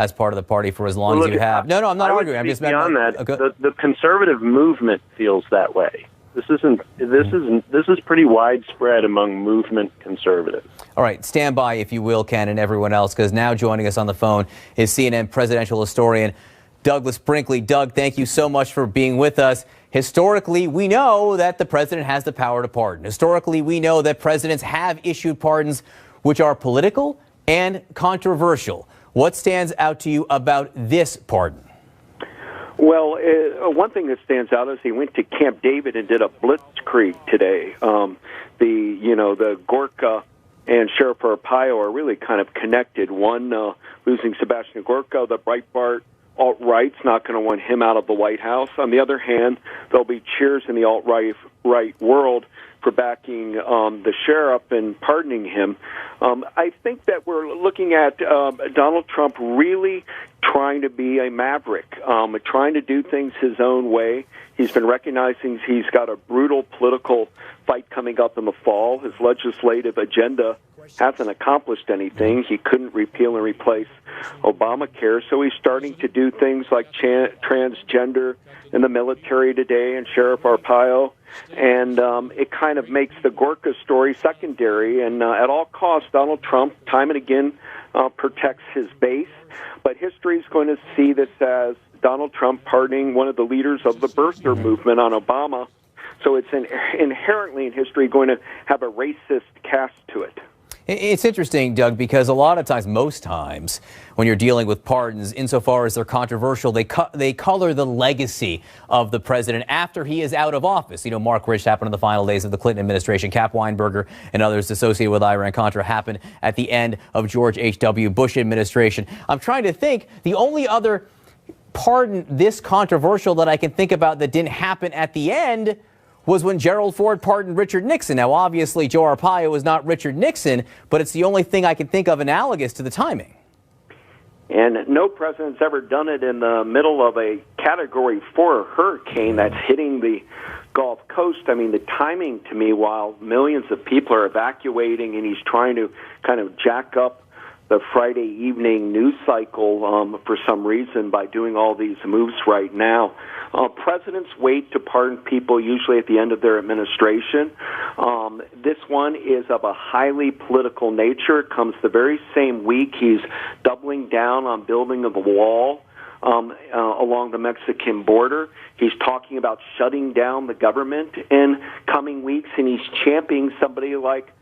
as part of the party for as long as you have. No, I'm not arguing. I'm just beyond that. The conservative movement feels that way. This is pretty widespread among movement conservatives. All right, stand by, if you will, Ken, and everyone else, because now joining us on the phone is CNN presidential historian Douglas Brinkley. Doug, thank you so much for being with us. Historically, we know that the president has the power to pardon. Historically, we know that presidents have issued pardons which are political and controversial. What stands out to you about this pardon? Well, one thing that stands out is he went to Camp David and did a blitzkrieg today. The Gorka and Sheriff Arpaio are really kind of connected. One, losing Sebastian Gorka, the Breitbart alt-right's not going to want him out of the White House. On the other hand, there'll be cheers in the alt-right world for backing the sheriff and pardoning him. I think that we're looking at Donald Trump really trying to be a maverick, trying to do things his own way. He's been recognizing he's got a brutal political fight coming up in the fall. His legislative agenda hasn't accomplished anything. He couldn't repeal and replace Obamacare, so he's starting to do things like transgender in the military today and Sheriff Arpaio, and it kind of makes the Gorka story secondary, and at all costs, Donald Trump, time and again, protects his base, but history is going to see this as Donald Trump pardoning one of the leaders of the birther movement on Obama, so it's inherently in history going to have a racist cast to it. It's interesting, Doug, because a lot of times, most times, when you're dealing with pardons, insofar as they're controversial, they color the legacy of the president after he is out of office. You know, Mark Rich happened in the final days of the Clinton administration. Cap Weinberger and others associated with Iran-Contra happened at the end of George H.W. Bush administration. I'm trying to think, the only other pardon this controversial that I can think about that didn't happen at the end was when Gerald Ford pardoned Richard Nixon. Now, obviously, Joe Arpaio was not Richard Nixon, but it's the only thing I can think of analogous to the timing. And no president's ever done it in the middle of a Category 4 hurricane that's hitting the Gulf Coast. I mean, the timing to me, while millions of people are evacuating and he's trying to kind of jack up the Friday evening news cycle for some reason by doing all these moves right now. Presidents wait to pardon people usually at the end of their administration. This one is of a highly political nature. It comes the very same week he's doubling down on building of a wall along the Mexican border. He's talking about shutting down the government in coming weeks, and he's championing somebody like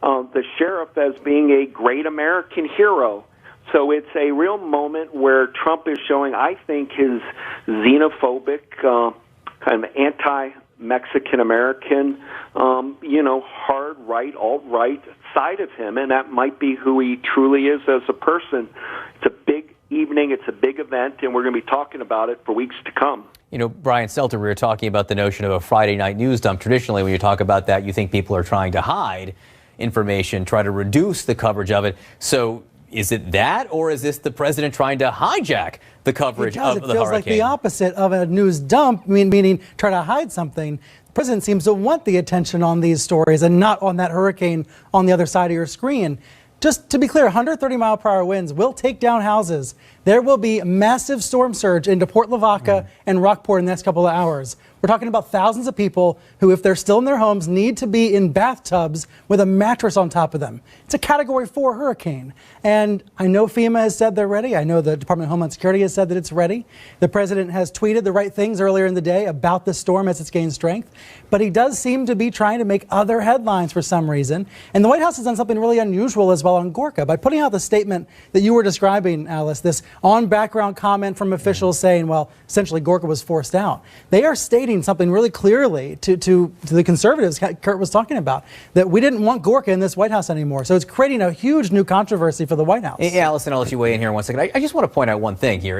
the sheriff as being a great American hero. So it's a real moment where Trump is showing, I think, his xenophobic, kind of anti-Mexican-American, hard right, alt-right side of him, and that might be who he truly is as a person. It's a big evening, it's a big event, and we're going to be talking about it for weeks to come. You know, Brian Stelter, we were talking about the notion of a Friday night news dump. Traditionally, when you talk about that, you think people are trying to hide information, try to reduce the coverage of it. So is it that, or is this the president trying to hijack the coverage of the hurricane? It feels like the opposite of a news dump, meaning try to hide something. The president seems to want the attention on these stories and not on that hurricane on the other side of your screen. Just to be clear, 130-mile-per-hour winds will take down houses. There will be massive storm surge into Port Lavaca and Rockport in the next couple of hours. We're talking about thousands of people who, if they're still in their homes, need to be in bathtubs with a mattress on top of them. It's a Category 4 hurricane. And I know FEMA has said they're ready. I know the Department of Homeland Security has said that it's ready. The president has tweeted the right things earlier in the day about the storm as it's gained strength. But he does seem to be trying to make other headlines for some reason. And the White House has done something really unusual as well on Gorka by putting out the statement that you were describing, Alice, this on-background comment from officials saying, well, essentially Gorka was forced out. They are stating something really clearly to the conservatives Kurt was talking about, that we didn't want Gorka in this White House anymore. So it's creating a huge new controversy for the White House. Hey, Allison, I'll let you weigh in here in 1 second. I just want to point out one thing here.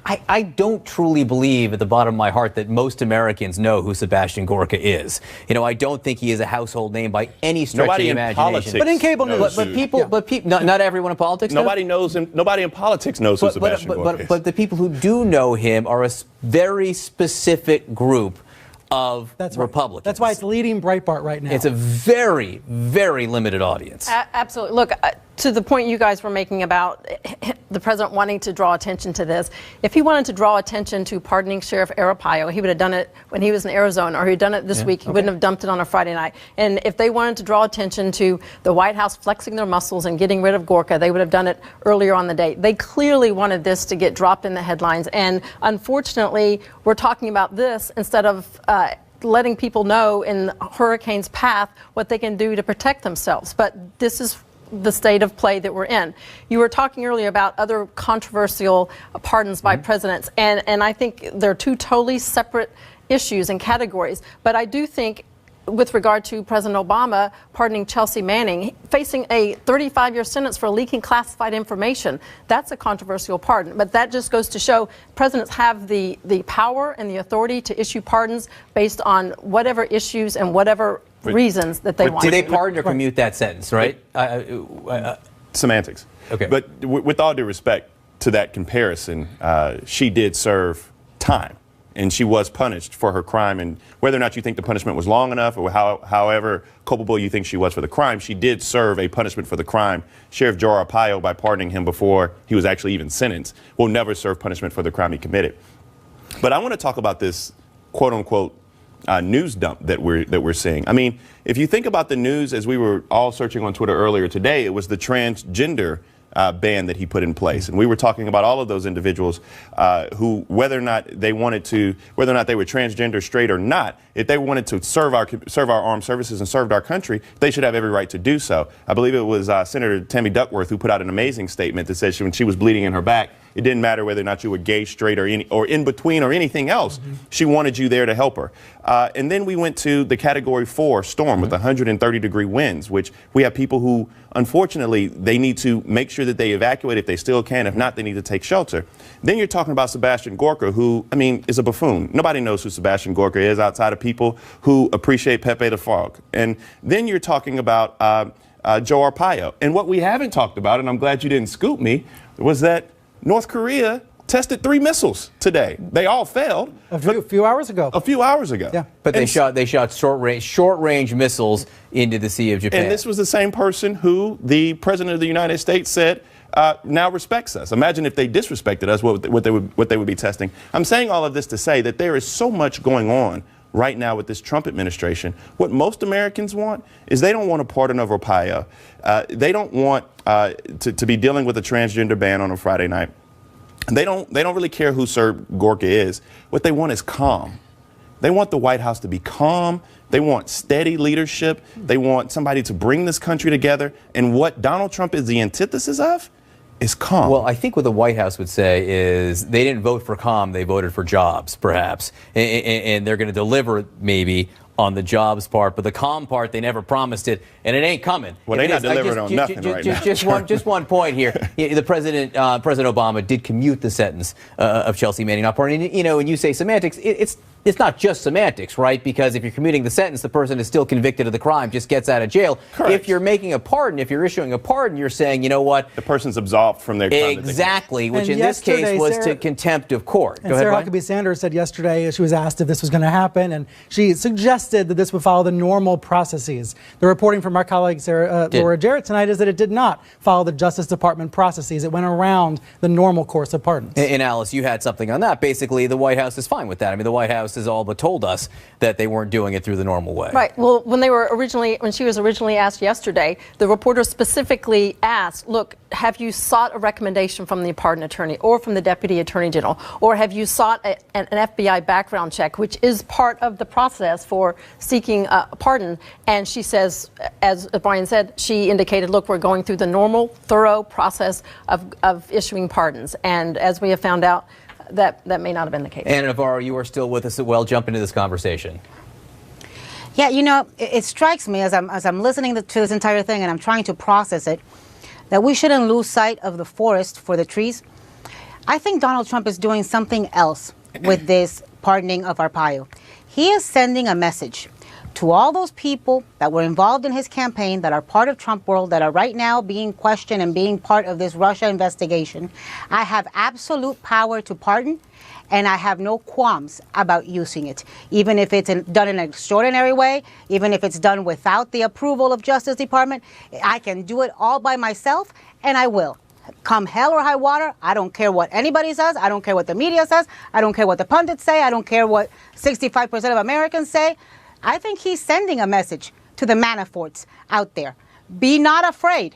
I don't truly believe at the bottom of my heart that most Americans know who Sebastian Gorka is. You know, I don't think he is a household name by any stretch of the imagination. But in cable news. Not everyone in politics Nobody knows him. Nobody in politics knows who Sebastian Gorka is. But the people who do know him are a very specific group of Republicans. That's why it's leading Breitbart right now. It's a very, very limited audience. Absolutely. Look, to the point you guys were making about the president wanting to draw attention to this, if he wanted to draw attention to pardoning Sheriff Arpaio, he would have done it when he was in Arizona, or he'd done it this week. He wouldn't have dumped it on a Friday night. And if they wanted to draw attention to the White House flexing their muscles and getting rid of Gorka, they would have done it earlier on the day. They clearly wanted this to get dropped in the headlines. And unfortunately, we're talking about this instead of letting people know in the hurricane's path what they can do to protect themselves. But this is the state of play that we're in. You were talking earlier about other controversial pardons by presidents, and I think they're two totally separate issues and categories. But I do think, with regard to President Obama pardoning Chelsea Manning, facing a 35-year sentence for leaking classified information, that's a controversial pardon. But that just goes to show presidents have the power and the authority to issue pardons based on whatever issues and whatever reasons that they want. Did they pardon or commute that sentence, right? Semantics. Okay. But with all due respect to that comparison, she did serve time, and she was punished for her crime. And whether or not you think the punishment was long enough, or however culpable you think she was for the crime, she did serve a punishment for the crime. Sheriff Joe Arpaio, by pardoning him before he was actually even sentenced, will never serve punishment for the crime he committed. But I want to talk about this quote-unquote news dump that we're seeing. I mean, if you think about the news, as we were all searching on Twitter earlier today, it was the transgender ban that he put in place, and we were talking about all of those individuals who, whether or not they were transgender, straight or not, if they wanted to serve our armed services and served our country, they should have every right to do so. I believe it was Senator Tammy Duckworth who put out an amazing statement that said when she was bleeding in her back, it didn't matter whether or not you were gay, straight, or in between or anything else. She wanted you there to help her. And then we went to the Category 4 storm with 130-degree winds, which we have people who, unfortunately, they need to make sure that they evacuate if they still can. If not, they need to take shelter. Then you're talking about Sebastian Gorka, who, I mean, is a buffoon. Nobody knows who Sebastian Gorka is outside of people who appreciate Pepe the Frog. And then you're talking about Joe Arpaio. And what we haven't talked about, and I'm glad you didn't scoop me, was that North Korea tested 3 missiles today. They all failed. A few hours ago. A few hours ago. Yeah. But they shot short range missiles into the Sea of Japan. And this was the same person who the President of the United States said now respects us. Imagine if they disrespected us, what they would be testing. I'm saying all of this to say that there is so much going on right now with this Trump administration. What most Americans want is they don't want a pardon of Arpaio. They don't want to be dealing with a transgender ban on a Friday night. They don't really care who Sir Gorka is. What they want is calm. They want the White House to be calm. They want steady leadership. They want somebody to bring this country together. And what Donald Trump is the antithesis of is calm. Well, I think what the White House would say is they didn't vote for calm, they voted for jobs, perhaps. And they're going to deliver, maybe, on the jobs part, but the calm part, they never promised it, and it ain't coming. Well, they're not delivering on nothing right now. Just one point here. The President Obama did commute the sentence of Chelsea Manning not pardoning. You know, when you say semantics, it's not just semantics, right? Because if you're commuting the sentence, the person is still convicted of the crime, just gets out of jail. Correct. If you're making a pardon, if you're issuing a pardon, you're saying, you know what? The person's absolved from their crime. Exactly, which And in this case was Sarah, to contempt of court. And Sarah Huckabee Sanders said yesterday, she was asked if this was going to happen, and she suggested that this would follow the normal processes. The reporting from our colleague Laura Jarrett tonight is that it did not follow the Justice Department processes. It went around the normal course of pardons. And Alice, you had something on that. Basically, the White House is fine with that. I mean, the White House has all but told us that they weren't doing it through the normal way. Right. Well, when she was originally asked yesterday, the reporter specifically asked, look, have you sought a recommendation from the pardon attorney or from the Deputy Attorney General, or have you sought an FBI background check, which is part of the process for seeking a pardon? And she says, as Brian said, she indicated, look, we're going through the normal, thorough process of issuing pardons. And as we have found out, that may not have been the case. Anna Navarro, you are still with us. Well, jump into this conversation. Yeah, you know, it strikes me as I'm listening to this entire thing and I'm trying to process it, that we shouldn't lose sight of the forest for the trees. I think Donald Trump is doing something else with this pardoning of Arpaio. He is sending a message to all those people that were involved in his campaign, that are part of Trump world, that are right now being questioned and being part of this Russia investigation, I have absolute power to pardon, and I have no qualms about using it, even if it's done in an extraordinary way, even if it's done without the approval of Justice Department. I can do it all by myself, and I will. Come hell or high water, I don't care what anybody says. I don't care what the media says. I don't care what the pundits say. I don't care what 65% of Americans say. I think he's sending a message to the Manaforts out there. Be not afraid.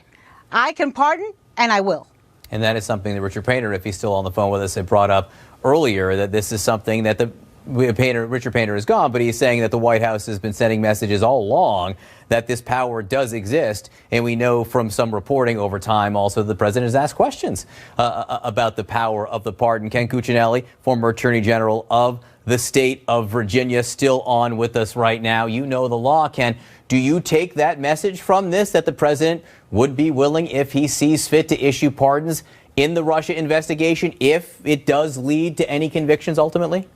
I can pardon, and I will. And that is something that Richard Painter, if he's still on the phone with us, had brought up earlier, that this is something that Richard Painter is gone, but he's saying that the White House has been sending messages all along that this power does exist. And we know from some reporting over time also the president has asked questions about the power of the pardon. Ken Cuccinelli, former Attorney General of the state of Virginia, still on with us right now. You know the law, Ken. Do you take that message from this, that the president would be willing, if he sees fit, to issue pardons in the Russia investigation if it does lead to any convictions ultimately?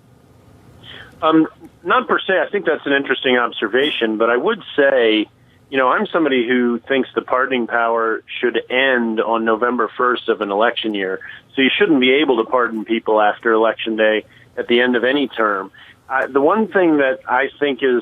Not per se. I think that's an interesting observation, but I would say, I'm somebody who thinks the pardoning power should end on November 1st of an election year. So you shouldn't be able to pardon people after Election Day at the end of any term. The one thing that I think is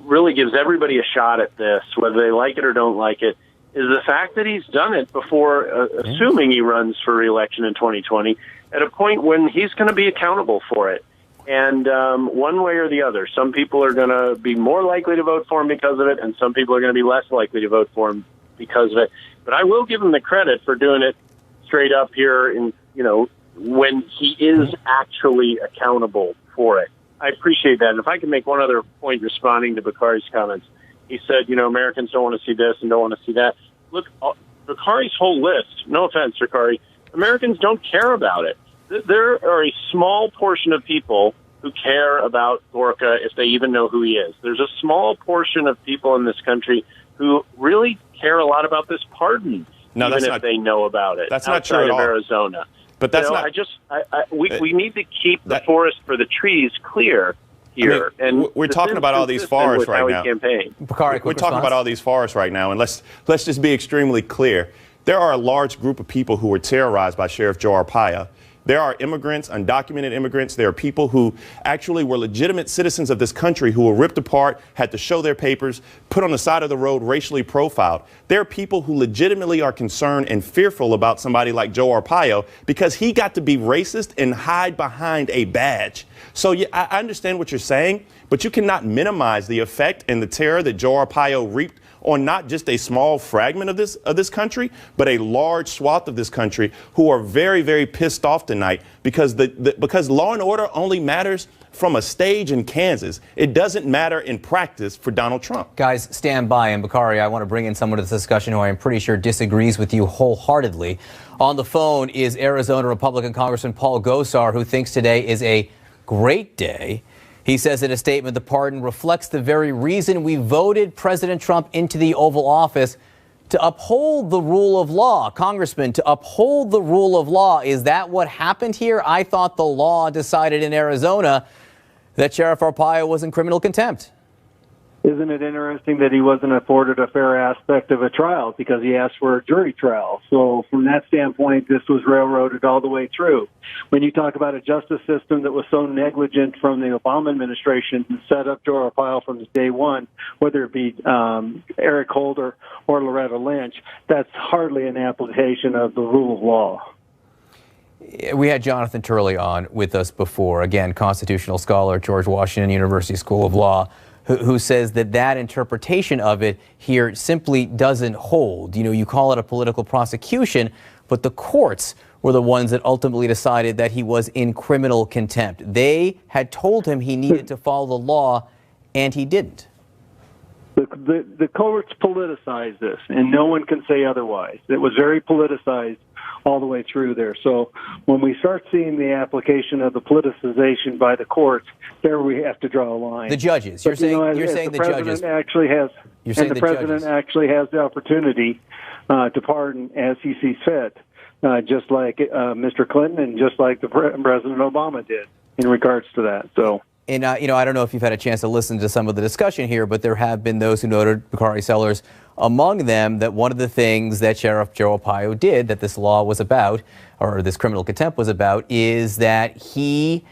really gives everybody a shot at this, whether they like it or don't like it, is the fact that he's done it before, assuming he runs for re-election in 2020, at a point when he's going to be accountable for it. And one way or the other, some people are going to be more likely to vote for him because of it, and some people are going to be less likely to vote for him because of it. But I will give him the credit for doing it straight up here, when he is actually accountable for it. I appreciate that. And if I can make one other point responding to Bakari's comments, he said, Americans don't want to see this and don't want to see that. Look, Bakari's whole list, no offense, Bakari, Americans don't care about it. There are a small portion of people who care about Gorka if they even know who he is. There's a small portion of people in this country who really care a lot about this pardon, even if they know about it. That's not true at all. Outside of Arizona. But that's not. We need to keep the forest for the trees clear here. And we're talking about all these forests right now. Bakari, we're talking about all these forests right now, and let's just be extremely clear. There are a large group of people who were terrorized by Sheriff Joe Arpaio. There are immigrants, undocumented immigrants. There are people who actually were legitimate citizens of this country who were ripped apart, had to show their papers, put on the side of the road, racially profiled. There are people who legitimately are concerned and fearful about somebody like Joe Arpaio because he got to be racist and hide behind a badge. So yeah, I understand what you're saying, but you cannot minimize the effect and the terror that Joe Arpaio reaped on not just a small fragment of this country, but a large swath of this country who are very, very pissed off tonight because because law and order only matters from a stage in Kansas. It doesn't matter in practice for Donald Trump. Guys, stand by. And Bakari, I want to bring in someone to this discussion who I am pretty sure disagrees with you wholeheartedly. On the phone is Arizona Republican Congressman Paul Gosar, who thinks today is a great day. He says in a statement, the pardon reflects the very reason we voted President Trump into the Oval Office, to uphold the rule of law. Congressman, to uphold the rule of law. Is that what happened here? I thought the law decided in Arizona that Sheriff Arpaio was in criminal contempt. Isn't it interesting that he wasn't afforded a fair aspect of a trial because he asked for a jury trial? So from that standpoint, this was railroaded all the way through. When you talk about a justice system that was so negligent from the Obama administration to set up Joe Arpaio from day one, whether it be Eric Holder or Loretta Lynch, that's hardly an application of the rule of law. We had Jonathan Turley on with us before, again, constitutional scholar, George Washington University School of Law, who says that interpretation of it here simply doesn't hold. You call it a political prosecution, but the courts were the ones that ultimately decided that he was in criminal contempt. They had told him he needed to follow the law, and he didn't. The courts politicized this, and no one can say otherwise. It was very politicized all the way through there. So when we start seeing the application of the politicization by the courts, there we have to draw a line. The judges. You're saying the judges. Actually has, and the president actually has the opportunity to pardon as he sees fit, just like Mr. Clinton and just like the President Obama did in regards to that. So. And, I don't know if you've had a chance to listen to some of the discussion here, but there have been those who noted, Bakari Sellers among them, that one of the things that Sheriff Joe Arpaio did, that this law was about, or this criminal contempt was about, is that he